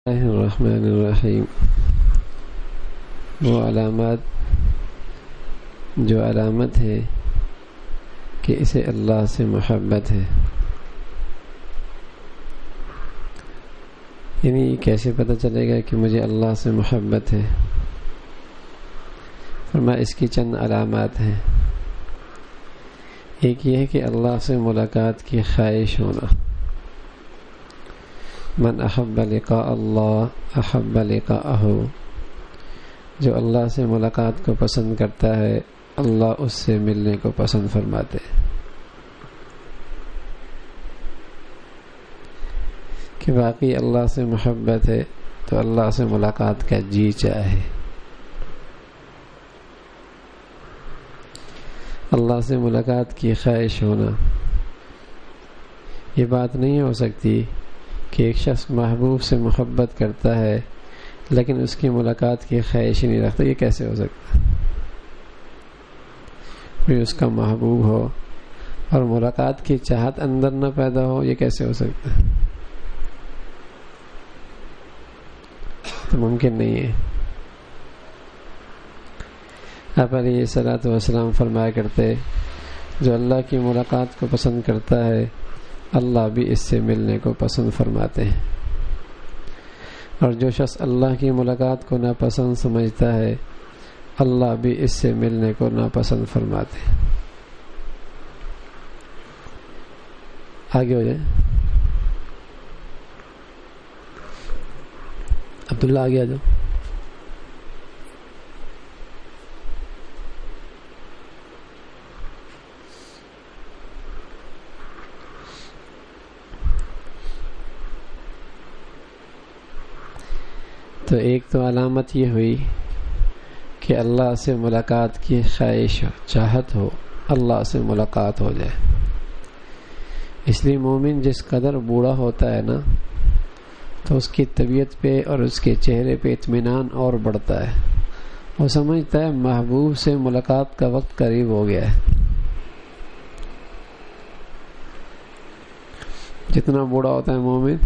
اللہ الرحمن الرحیم۔ وہ علامات جو علامت ہے کہ اسے اللہ سے محبت ہے، یعنی کیسے پتہ چلے گا کہ مجھے اللہ سے محبت ہے؟ فرمایا اس کی چند علامات ہیں۔ ایک یہ ہے کہ اللہ سے ملاقات کی خواہش ہونا۔ من احب لقاء اللہ احب لقاءہ، جو اللہ سے ملاقات کو پسند کرتا ہے اللہ اس سے ملنے کو پسند فرماتے ہیں۔ کہ باقی اللہ سے محبت ہے تو اللہ سے ملاقات کا جی چاہے۔ اللہ سے ملاقات کی خواہش ہونا، یہ بات نہیں ہو سکتی کہ ایک شخص محبوب سے محبت کرتا ہے لیکن اس کی ملاقات کی خواہش ہی نہیں رکھتا۔ یہ کیسے ہو سکتا؟ کوئی اس کا محبوب ہو اور ملاقات کی چاہت اندر نہ پیدا ہو، یہ کیسے ہو سکتا؟ تو ممکن نہیں ہے۔ آپ علیہ الصلوۃ والسلام فرمایا کرتے، جو اللہ کی ملاقات کو پسند کرتا ہے اللہ بھی اس سے ملنے کو پسند فرماتے ہیں، اور جو شخص اللہ کی ملاقات کو ناپسند سمجھتا ہے اللہ بھی اس سے ملنے کو ناپسند فرماتے ہیں۔ آگے ہو جائیں، عبداللہ آگے آ جاؤ۔ تو ایک تو علامت یہ ہوئی کہ اللہ سے ملاقات کی خواہش ہو، چاہت ہو، اللہ سے ملاقات ہو جائے۔ اس لیے مومن جس قدر بوڑھا ہوتا ہے نا تو اس کی طبیعت پہ اور اس کے چہرے پہ اطمینان اور بڑھتا ہے۔ وہ سمجھتا ہے محبوب سے ملاقات کا وقت قریب ہو گیا ہے۔ جتنا بوڑھا ہوتا ہے مومن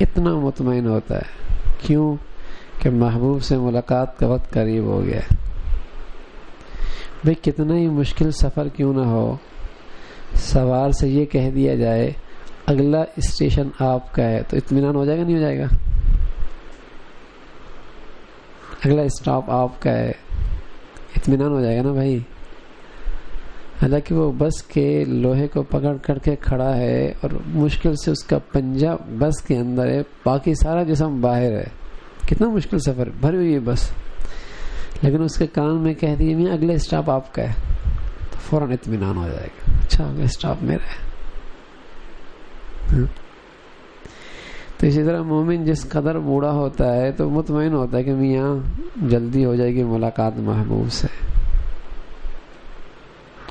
اتنا مطمئن ہوتا ہے۔ کیوں؟ کہ محبوب سے ملاقات کا وقت قریب ہو گیا ہے۔ بھئی کتنا ہی مشکل سفر کیوں نہ ہو، سوار سے یہ کہہ دیا جائے اگلا اسٹیشن آپ کا ہے تو اطمینان ہو جائے گا نہیں ہو جائے گا؟ اگلا اسٹاپ آپ کا ہے، اطمینان ہو جائے گا نا بھائی۔ حالانکہ وہ بس کے لوہے کو پکڑ کر کے کھڑا ہے اور مشکل سے اس کا پنجہ بس کے اندر ہے، باقی سارا جسم باہر ہے۔ کتنا مشکل سفر، بھری ہوئی ہے بس، لیکن اس کے کان میں کہہ دیے میں اگلے اسٹاپ آپ کا ہے تو فوراً اطمینان ہو جائے گا، اچھا اگلا اسٹاپ میرا ہے۔ تو اسی طرح مومن جس قدر بوڑھا ہوتا ہے تو مطمئن ہوتا ہے کہ میاں جلدی ہو جائے گی ملاقات محبوب سے۔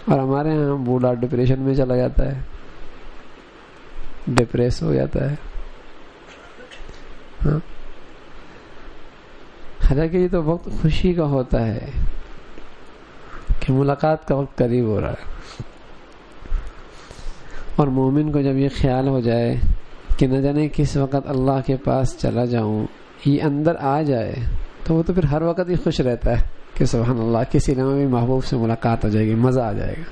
اور ہمارے ہاں بوڑھا ڈپریشن میں چلا جاتا ہے، ڈپریس ہو جاتا ہے۔ ہاں، حالانکہ یہ تو وقت خوشی کا ہوتا ہے کہ ملاقات کا وقت قریب ہو رہا ہے۔ اور مومن کو جب یہ خیال ہو جائے کہ نہ جانے کس وقت اللہ کے پاس چلا جاؤں، یہ اندر آ جائے تو وہ تو پھر ہر وقت ہی خوش رہتا ہے کہ سبحان اللہ کسی لمحے بھی محبوب سے ملاقات ہو جائے گی، مزہ آ جائے گا۔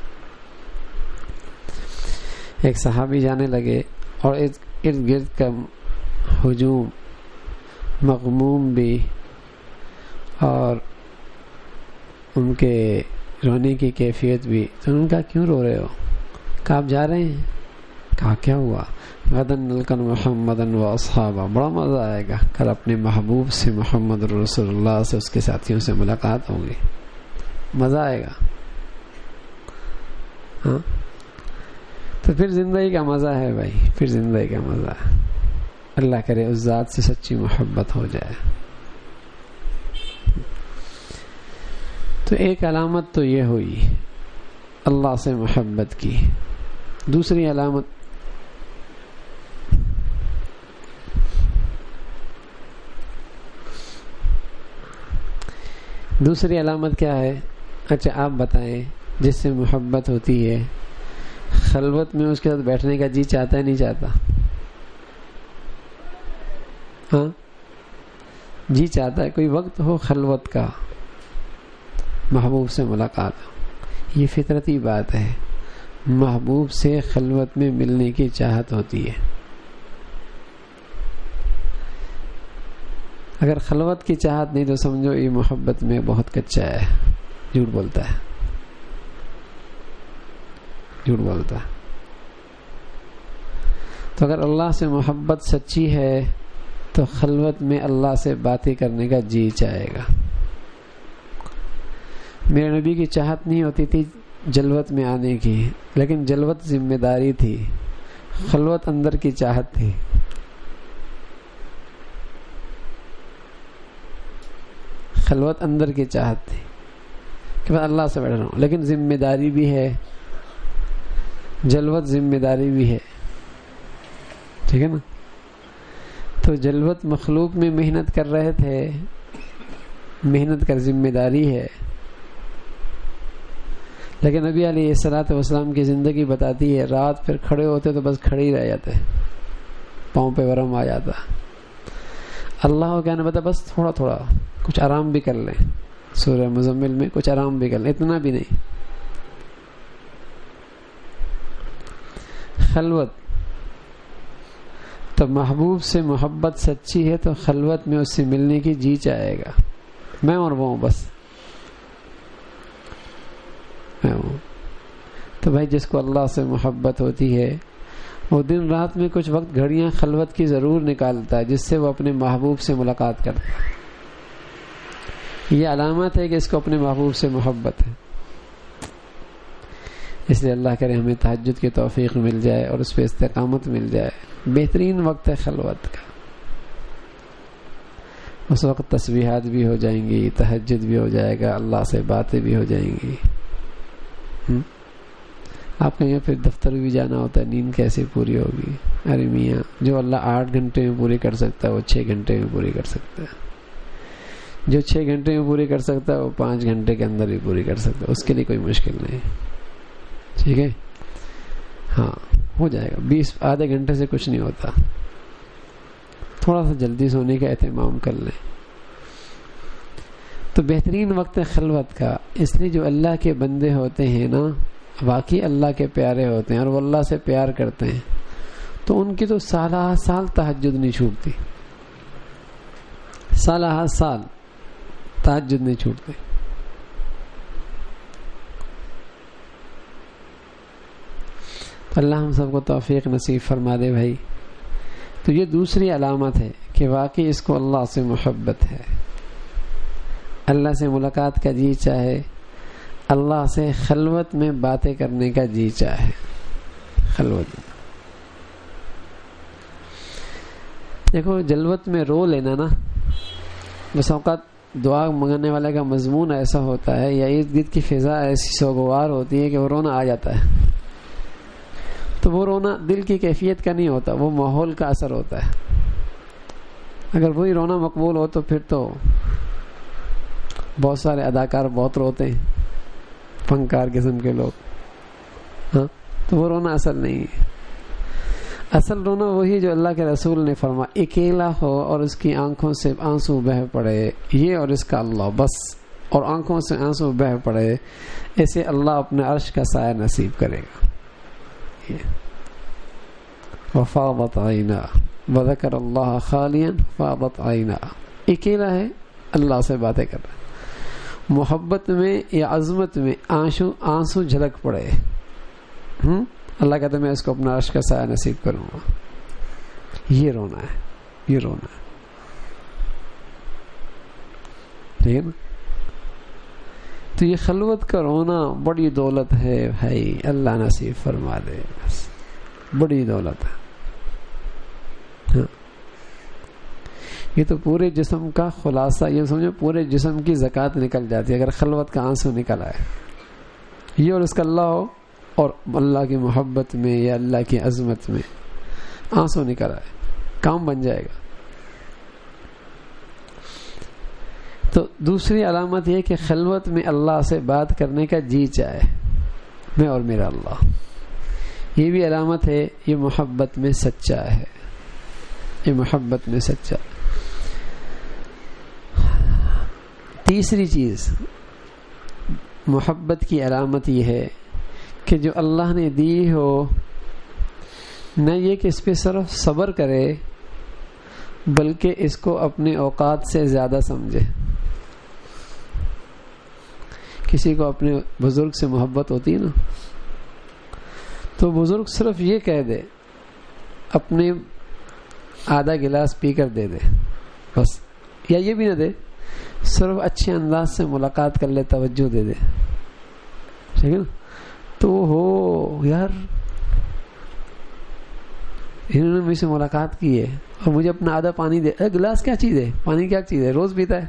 ایک صحابی جانے لگے اور ارد گرد کا ہجوم مغموم بھی اور ان کے رونے کی کیفیت بھی۔ تو ان کا کیوں رو رہے ہو؟ کہا آپ جا رہے ہیں؟ کہا کیا ہوا؟ غدن نلقن محمدن و اصحابہ، بڑا مزہ آئے گا، کل اپنے محبوب سے محمد رسول اللہ سے اس کے ساتھیوں سے ملاقات ہوگی، مزہ آئے گا۔ ہاں، تو پھر زندگی کا مزہ ہے بھائی، پھر زندگی کا مزہ ہے۔ اللہ کرے اس ذات سے سچی محبت ہو جائے۔ تو ایک علامت تو یہ ہوئی اللہ سے محبت کی۔ دوسری علامت کیا ہے؟ اچھا آپ بتائیں، جس سے محبت ہوتی ہے خلوت میں اس کے ساتھ بیٹھنے کا جی چاہتا ہے نہیں چاہتا؟ ہاں جی چاہتا ہے کوئی وقت ہو خلوت کا، محبوب سے ملاقات ہو. یہ فطرتی بات ہے، محبوب سے خلوت میں ملنے کی چاہت ہوتی ہے. اگر خلوت کی چاہت نہیں تو سمجھو یہ محبت میں بہت کچا ہے، جھوٹ بولتا ہے، جھوٹ بولتا ہے. تو اگر اللہ سے محبت سچی ہے تو خلوت میں اللہ سے باتیں کرنے کا جی چاہے گا. میرے نبی کی چاہت نہیں ہوتی تھی جلوت میں آنے کی، لیکن جلوت ذمہ داری تھی، خلوت اندر کی چاہت تھی. خلوت اندر کی چاہت تھی کہ میں اللہ سے بیٹھ رہا ہوں، لیکن ذمہ داری بھی ہے، جلوت ذمہ داری بھی ہے. ٹھیک ہے نا؟ تو جلوت مخلوق میں محنت کر رہے تھے، محنت کر ذمہ داری ہے، لیکن نبی علیہ الصلوۃ والسلام کی زندگی بتاتی ہے رات پھر کھڑے ہوتے تو بس کھڑے ہی رہ جاتے، پاؤں پہ ورم آ جاتا. اللہ کو کہنا پتا بس تھوڑا تھوڑا کچھ آرام بھی کر لیں، سورہ مزمل میں کچھ آرام بھی کر لیں، اتنا بھی نہیں. خلوت تو محبوب سے محبت سچی ہے تو خلوت میں اس سے ملنے کی جی چاہے گا. میں اور وہ بس میں ہوں. تو بھائی جس کو اللہ سے محبت ہوتی ہے وہ دن رات میں کچھ وقت گھڑیاں خلوت کی ضرور نکالتا ہے، جس سے وہ اپنے محبوب سے ملاقات کرتا ہے. یہ علامت ہے کہ اس کو اپنے محبوب سے محبت ہے. اس لیے اللہ کرے ہمیں تہجد کی توفیق مل جائے اور اس پہ استقامت مل جائے. بہترین وقت ہے خلوت کا. اس وقت تسبیحات بھی ہو جائیں گی، تہجد بھی ہو جائے گا، اللہ سے باتیں بھی ہو جائیں گی. آپ کہیں پھر دفتر بھی جانا ہوتا ہے، نیند کیسے پوری ہوگی؟ ارے میاں، جو اللہ 8 گھنٹے میں پوری کر سکتا ہے وہ 6 گھنٹے میں پوری کر سکتا ہے. جو 6 گھنٹے میں پوری کر سکتا ہے وہ 5 گھنٹے کے اندر بھی پوری کر سکتا ہے. اس کے لیے کوئی مشکل نہیں. ٹھیک ہے؟ ہاں ہو جائے گا. 20 آدھے گھنٹے سے کچھ نہیں ہوتا. تھوڑا سا جلدی سونے کا اہتمام کر لیں. تو بہترین وقت ہے خلوت کا. اس لیے جو اللہ کے بندے ہوتے ہیں نا واقعی اللہ کے پیارے ہوتے ہیں اور وہ اللہ سے پیار کرتے ہیں، تو ان کی تو سالہ سال تہجد نہیں چھوٹتی، سالہ سال تہجد نہیں چھوٹتے. اللہ ہم سب کو توفیق نصیب فرما دے بھائی. تو یہ دوسری علامت ہے کہ واقعی اس کو اللہ سے محبت ہے، اللہ سے ملاقات کا جی چاہے، اللہ سے خلوت میں باتیں کرنے کا جی چاہے. خلوت میں دیکھو، جلوت میں رو لینا نا، بس اوقات دعا منگانے والے کا مضمون ایسا ہوتا ہے یا ارد گرد کی فضا ایسی سوگوار ہوتی ہے کہ وہ رونا آ جاتا ہے. تو وہ رونا دل کی کیفیت کا نہیں ہوتا، وہ ماحول کا اثر ہوتا ہے. اگر وہی رونا مقبول ہو تو پھر تو بہت سارے اداکار بہت روتے ہیں، فنکار قسم کے لوگ. ہاں تو وہ رونا اصل نہیں ہے. اصل رونا وہی جو اللہ کے رسول نے فرمایا، اکیلا ہو اور اس کی آنکھوں سے آنسو بہہ پڑے، یہ اور اس کا اللہ بس، اور آنکھوں سے آنسو بہہ پڑے، ایسے اللہ اپنے عرش کا سایہ نصیب کرے گا. وفاضت عینا وذکر اللہ خالیا فاضت عینا. اکیلا ہے، اللہ سے باتیں کر رہا ہے، محبت میں یا عظمت میں آنسو جھلک پڑے، اللہ کہتا ہے میں اس کو اپنا عرش کا سایہ نصیب کروں گا. یہ رونا ہے، یہ رونا ہے. ٹھیک ہے نا؟ تو یہ خلوت کا رونا بڑی دولت ہے بھائی، اللہ نصیب فرما دے. بس بڑی دولت ہے. یہ تو پورے جسم کا خلاصہ، یہ سمجھو پورے جسم کی زکوٰۃ نکل جاتی ہے اگر خلوت کا آنسو نکل آئے. یہ اور اس کا اللہ ہو اور اللہ کی محبت میں یا اللہ کی عظمت میں آنسو نکل آئے، کام بن جائے گا. تو دوسری علامت یہ کہ خلوت میں اللہ سے بات کرنے کا جی چاہے، میں اور میرا اللہ. یہ بھی علامت ہے، یہ محبت میں سچا ہے، یہ محبت میں سچا. تیسری چیز محبت کی علامت یہ ہے کہ جو اللہ نے دی ہو نہ یہ کہ اس پہ صرف صبر کرے بلکہ اس کو اپنے اوقات سے زیادہ سمجھے. کسی کو اپنے بزرگ سے محبت ہوتی ہے نا تو بزرگ صرف یہ کہہ دے اپنے آدھا گلاس پی کر دے دے بس، یا یہ بھی نہ دے صرف اچھے انداز سے ملاقات کر لے، توجہ دے دے، ٹھیک ہے نا. تو ہو یار انہوں نے مجھ سے ملاقات کی ہے اور مجھے اپنا آدھا پانی دے. گلاس کیا چیز ہے، پانی کیا چیز ہے، روز پیتا ہے.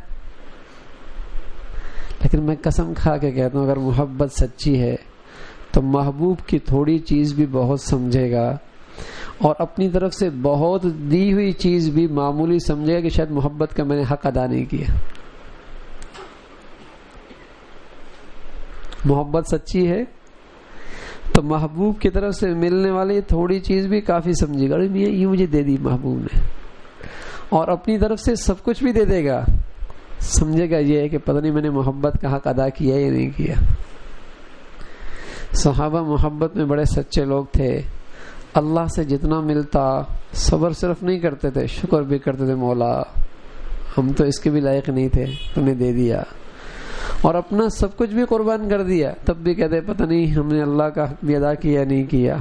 لیکن میں قسم کھا کے کہتا ہوں اگر محبت سچی ہے تو محبوب کی تھوڑی چیز بھی بہت سمجھے گا اور اپنی طرف سے بہت دی ہوئی چیز بھی معمولی سمجھے گا کہ شاید محبت کا میں نے حق ادا نہیں کیا. محبت سچی ہے تو محبوب کی طرف سے ملنے والی تھوڑی چیز بھی کافی سمجھے گا. میاں یہ مجھے دے دی محبوب نے، اور اپنی طرف سے سب کچھ بھی دے دے گا. سمجھے گا یہ ہے کہ پتہ نہیں میں نے محبت کا حق ادا کیا یا نہیں کیا. صحابہ محبت میں بڑے سچے لوگ تھے. اللہ سے جتنا ملتا صبر صرف نہیں کرتے تھے، شکر بھی کرتے تھے. مولا ہم تو اس کے بھی لائق نہیں تھے، تم نے دے دیا. اور اپنا سب کچھ بھی قربان کر دیا، تب بھی کہتے پتہ نہیں ہم نے اللہ کا حق بھی ادا کیا نہیں کیا.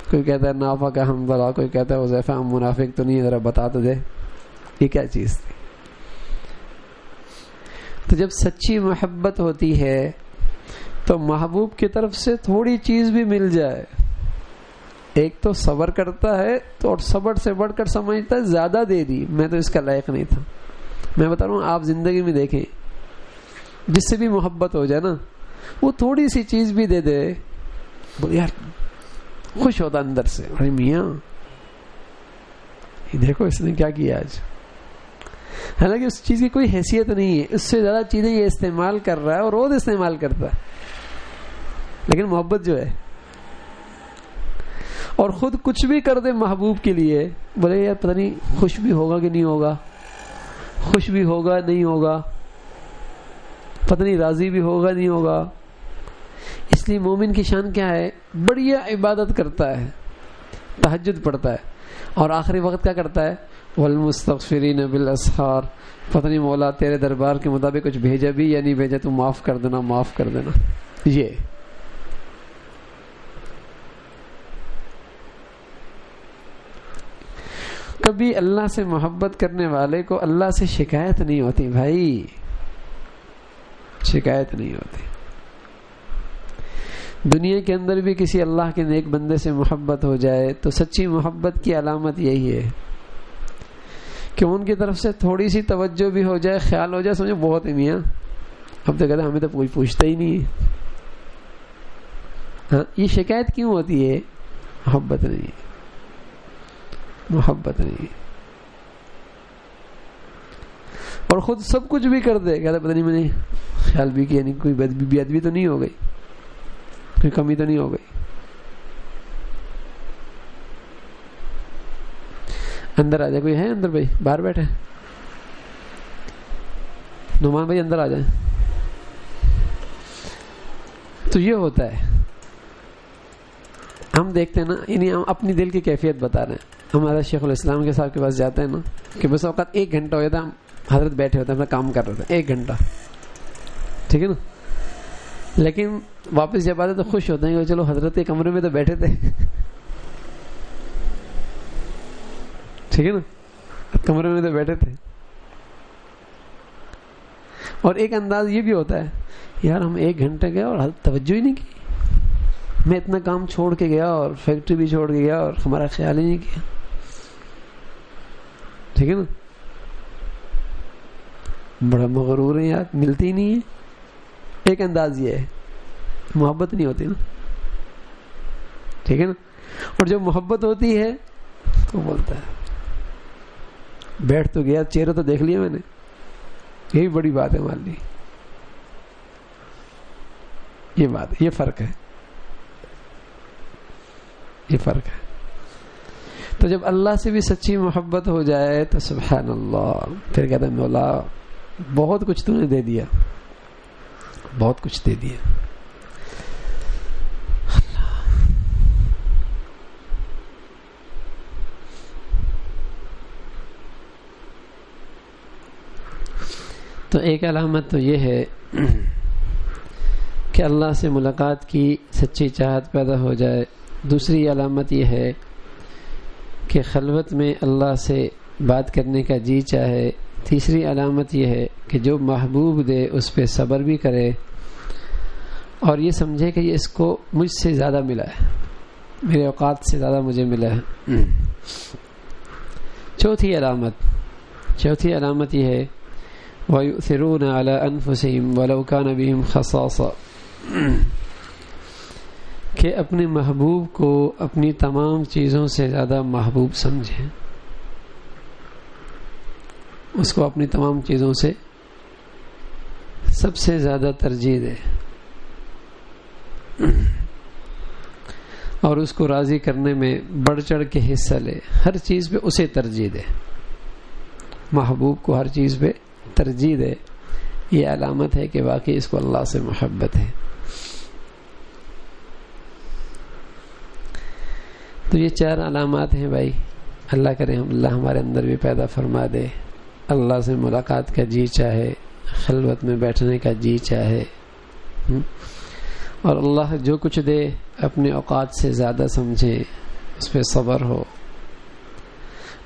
کوئی کہتا ہے نافع کا حنظلہ، کوئی کہتا ہے حذیفہ ہم منافق تو نہیں، ذرا بتا تو دے یہ کیا چیز تھی. تو جب سچی محبت ہوتی ہے تو محبوب کی طرف سے تھوڑی چیز بھی مل جائے، ایک تو صبر کرتا ہے تو اور صبر سے بڑھ کر سمجھتا ہے زیادہ دے دی، میں تو اس کا لائق نہیں تھا. میں بتا رہا ہوں آپ زندگی میں دیکھیں جس سے بھی محبت ہو جائے نا وہ تھوڑی سی چیز بھی دے دے یار خوش ہوتا اندر سے، ارے میاں یہ دیکھو اس نے کیا کیا آج. حالانکہ اس چیز کی کوئی حیثیت نہیں ہے، اس سے زیادہ چیزیں یہ استعمال کر رہا ہے اور روز استعمال کرتا ہے. لیکن محبت جو ہے اور خود کچھ بھی کر دے محبوب کے لیے، بولے یار پتہ نہیں خوش بھی ہوگا کہ نہیں ہوگا، خوش بھی ہوگا نہیں ہوگا، پتہ نہیں راضی بھی ہوگا نہیں ہوگا. اس لیے مومن کی شان کیا ہے، بڑھیا عبادت کرتا ہے، تہجد پڑھتا ہے اور آخری وقت کیا کرتا ہے، والمستغفرین بالاسحار. پتہ نہیں مولا تیرے دربار کے مطابق کچھ بھیجا بھی یا نہیں بھیجا، تو معاف کر دینا، معاف کر دینا. یہ کبھی اللہ سے محبت کرنے والے کو اللہ سے شکایت نہیں ہوتی بھائی، شکایت نہیں ہوتی. دنیا کے اندر بھی کسی اللہ کے نیک بندے سے محبت ہو جائے تو سچی محبت کی علامت یہی ہے کہ ان کی طرف سے تھوڑی سی توجہ بھی ہو جائے، خیال ہو جائے، سمجھو بہت ہے میاں، اب تو کہتے ہمیں تو کوئی پوچھتا ہی نہیں ہے. ہاں یہ شکایت کیوں ہوتی ہے، محبت نہیں ہے، محبت نہیں. اور خود سب کچھ بھی کر دے، کہتا پتہ نہیں میں نے خیال بھی کیا نہیں، کوئی بے ادبی تو نہیں ہو گئی، کوئی کمی تو نہیں ہو گئی. اندر آ جائے، کوئی ہے اندر بھائی، باہر بیٹھے نعمان بھائی، اندر آ جائیں. تو یہ ہوتا ہے، ہم دیکھتے ہیں نا، یعنی ہم اپنی دل کی کیفیت بتا رہے ہیں. ہمارا شیخ الاسلام کے صاحب کے پاس جاتے ہیں نا کہ بس اوقات 1 گھنٹہ ہو جاتا ہے، ہم حضرت بیٹھے ہوتے ہیں، اپنا کام کر رہے تھے 1 گھنٹہ، ٹھیک ہے نا. لیکن واپس جب آتے تو خوش ہوتے ہیں کہ چلو حضرت کے کمرے میں تو بیٹھے تھے، ٹھیک ہے نا، کمرے میں تو بیٹھے تھے. اور ایک انداز یہ بھی ہوتا ہے یار ہم 1 گھنٹے گئے اور توجہ ہی نہیں کی، میں اتنا کام چھوڑ کے گیا اور فیکٹری بھی چھوڑ کے گیا اور ہمارا خیال ہی نہیں کیا، ٹھیک ہے نا. بڑا مغرور ہے یار، ملتی ہی نہیں ہے. ایک انداز یہ ہے، محبت نہیں ہوتی نا، ٹھیک ہے نا. اور جب محبت ہوتی ہے تو بولتا ہے بیٹھ تو گیا، چہرہ تو دیکھ لیا میں نے، یہی بڑی بات ہے مان لی. یہ بات، یہ فرق ہے، یہ فرق ہے. تو جب اللہ سے بھی سچی محبت ہو جائے تو سبحان اللہ، پھر کہتا ہے مولا بہت کچھ تو نے دے دیا، بہت کچھ دے دیا. تو ایک علامت تو یہ ہے کہ اللہ سے ملاقات کی سچی چاہت پیدا ہو جائے. دوسری علامت یہ ہے کہ خلوت میں اللہ سے بات کرنے کا جی چاہے. تیسری علامت یہ ہے کہ جو محبوب دے اس پہ صبر بھی کرے اور یہ سمجھے کہ یہ اس کو مجھ سے زیادہ ملا ہے، میرے اوقات سے زیادہ مجھے ملا ہے. چوتھی علامت یہ ہے وَيُؤْثِرُونَ عَلَىٰ أَنفُسِهِمْ وَلَوْ كَانَ بِهِمْ خَصَاصَةٌ، کہ اپنے محبوب کو اپنی تمام چیزوں سے زیادہ محبوب سمجھیں، اس کو اپنی تمام چیزوں سے سب سے زیادہ ترجیح دے اور اس کو راضی کرنے میں بڑھ چڑھ کے حصہ لے. ہر چیز پہ اسے ترجیح دے، محبوب کو ہر چیز پہ ترجیح دے. یہ علامت ہے کہ واقعی اس کو اللہ سے محبت ہے. تو یہ 4 علامات ہیں بھائی. اللہ کرے اللہ ہمارے اندر بھی پیدا فرما دے. اللہ سے ملاقات کا جی چاہے، خلوت میں بیٹھنے کا جی چاہے، اور اللہ جو کچھ دے اپنے اوقات سے زیادہ سمجھے، اس پہ صبر ہو.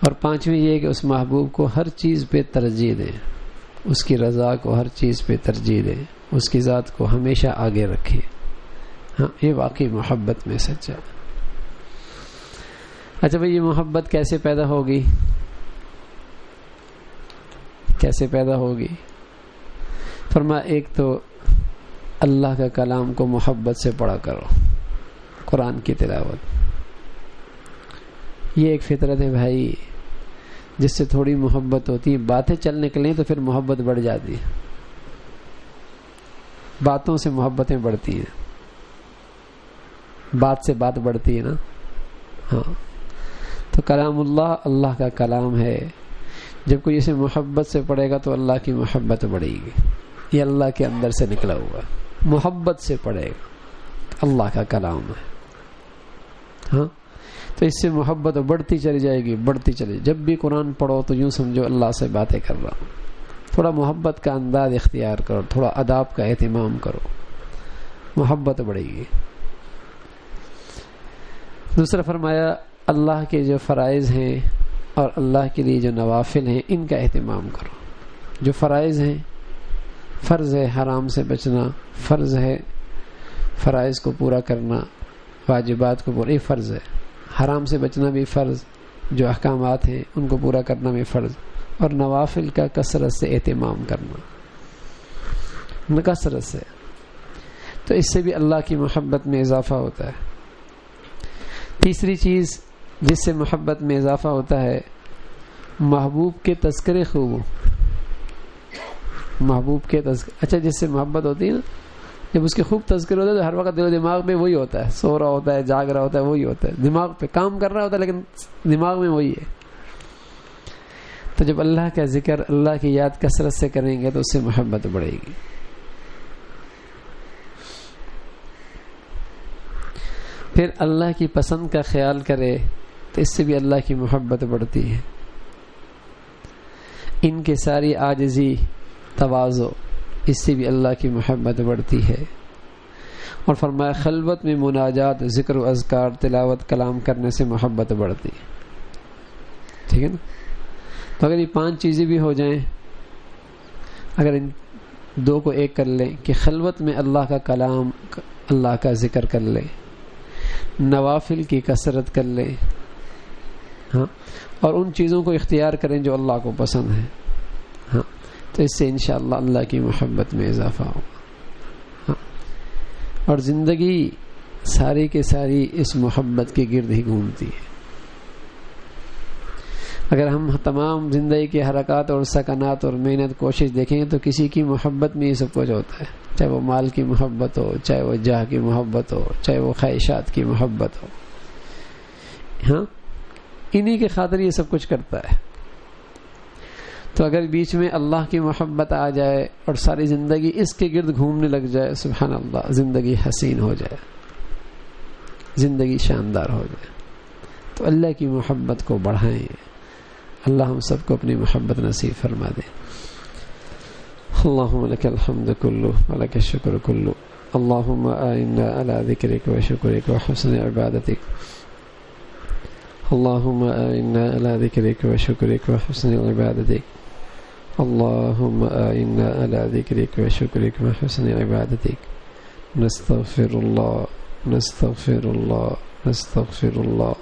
اور 5ویں یہ کہ اس محبوب کو ہر چیز پہ ترجیح دے، اس کی رضا کو ہر چیز پہ ترجیح دے، اس کی ذات کو ہمیشہ آگے رکھے. ہاں یہ واقعی محبت میں سچا. اچھا بھئی، یہ محبت کیسے پیدا ہوگی؟ کیسے پیدا ہوگی؟ فرمایا ایک تو اللہ کا کلام کو محبت سے پڑھا کرو، قرآن کی تلاوت. یہ ایک فطرت ہے بھائی جس سے تھوڑی محبت ہوتی ہے. باتیں چل نکلیں تو پھر محبت بڑھ جاتی ہے، باتوں سے محبتیں بڑھتی ہیں، بات سے بات بڑھتی ہے نا. ہاں تو کلام اللہ اللہ کا کلام ہے. جب کوئی اسے محبت سے پڑھے گا تو اللہ کی محبت بڑھے گی. یہ اللہ کے اندر سے نکلا ہوا محبت سے پڑھے گا، اللہ کا کلام ہے. ہاں تو اس سے محبت بڑھتی چلی جائے گی، بڑھتی چلی. جب بھی قرآن پڑھو تو یوں سمجھو اللہ سے باتیں کر رہا ہوں. تھوڑا محبت کا انداز اختیار کرو، تھوڑا اداب کا اہتمام کرو، محبت بڑھے گی. دوسرا فرمایا اللہ کے جو فرائض ہیں اور اللہ کے لیے جو نوافل ہیں ان کا اہتمام کرو. جو فرائض ہیں، فرض ہے حرام سے بچنا، فرض ہے فرائض کو پورا کرنا، واجبات کو پورا، یہ فرض ہے. حرام سے بچنا بھی فرض، جو احکامات ہیں ان کو پورا کرنا بھی فرض. اور نوافل کا کثرت سے اہتمام کرنا، کثرت سے. تو اس سے بھی اللہ کی محبت میں اضافہ ہوتا ہے. تیسری چیز جس سے محبت میں اضافہ ہوتا ہے، محبوب کے تذکرے خوب. محبوب کے تذکرے، اچھا جس سے محبت ہوتی ہے نا، جب اس کے خوب تذکر ہوتا ہے تو ہر وقت دل و دماغ میں وہی ہوتا ہے، سو رہا ہوتا ہے، جاگ رہا ہوتا ہے، وہی ہوتا ہے، دماغ پہ کام کر رہا ہوتا ہے لیکن دماغ میں وہی ہے. تو جب اللہ کا ذکر، اللہ کی یاد کثرت سے کریں گے تو اس سے محبت بڑھے گی. پھر اللہ کی پسند کا خیال کرے تو اس سے بھی اللہ کی محبت بڑھتی ہے. ان کے ساری عاجزی، تواضع، اس سے بھی اللہ کی محبت بڑھتی ہے. اور فرمایا خلوت میں مناجات، ذکر و اذکار، تلاوت، کلام کرنے سے محبت بڑھتی ہے. ٹھیک ہے نا؟ تو اگر یہ 5 چیزیں بھی ہو جائیں، اگر ان 2 کو ایک کر لیں کہ خلوت میں اللہ کا کلام، اللہ کا ذکر کر لیں، نوافل کی کثرت کر لیں، ہاں، اور ان چیزوں کو اختیار کریں جو اللہ کو پسند ہے، ہاں، تو اس سے انشاءاللہ اللہ کی محبت میں اضافہ ہوگا. ہاں، اور زندگی ساری کے ساری اس محبت کے گرد ہی گھومتی ہے. اگر ہم تمام زندگی کے حرکات اور سکنات اور محنت کوشش دیکھیں گے تو کسی کی محبت میں یہ سب کچھ ہوتا ہے، چاہے وہ مال کی محبت ہو، چاہے وہ جاہ کی محبت ہو، چاہے وہ خواہشات کی محبت ہو. ہاں، انہی کے خاطر یہ سب کچھ کرتا ہے. تو اگر بیچ میں اللہ کی محبت آ جائے اور ساری زندگی اس کے گرد گھومنے لگ جائے، سبحان اللہ، زندگی حسین ہو جائے، زندگی شاندار ہو جائے۔ تو اللہ کی محبت کو بڑھائیں، اللہ ہم سب کو اپنی محبت نصیب فرما دے۔ اللہم لک الحمد کلہ ولک الشکر کلہ، اللہم اعنا علی ذکرک و شکرک و حسن عبادتک، اللہم اعنا علی ذکرک و شکرک و حسن عبادتک، اللہم اعنا علی ذکرک و شکرک و حسن عبادتک، نستغفر اللہ نستغفر اللہ نستغفر اللہ،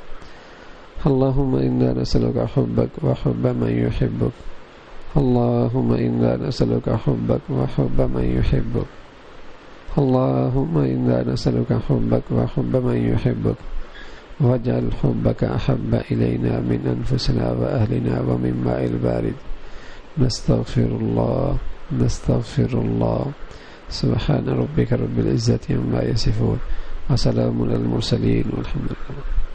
اللہم انا نسألک حبک و حب من یحبک، اللہم انا نسألک حبک و حب من یحبک، اللہم انا نسألک حبک و حب من یحبک، واجعل حبک احب الینا من انفسنا و اہلنا و من ماء البارد، نستغفر اللہ نستغفر اللہ، سبحان ربک رب العزة عما یصفون، وسلام علی المرسلین والحمد للہ۔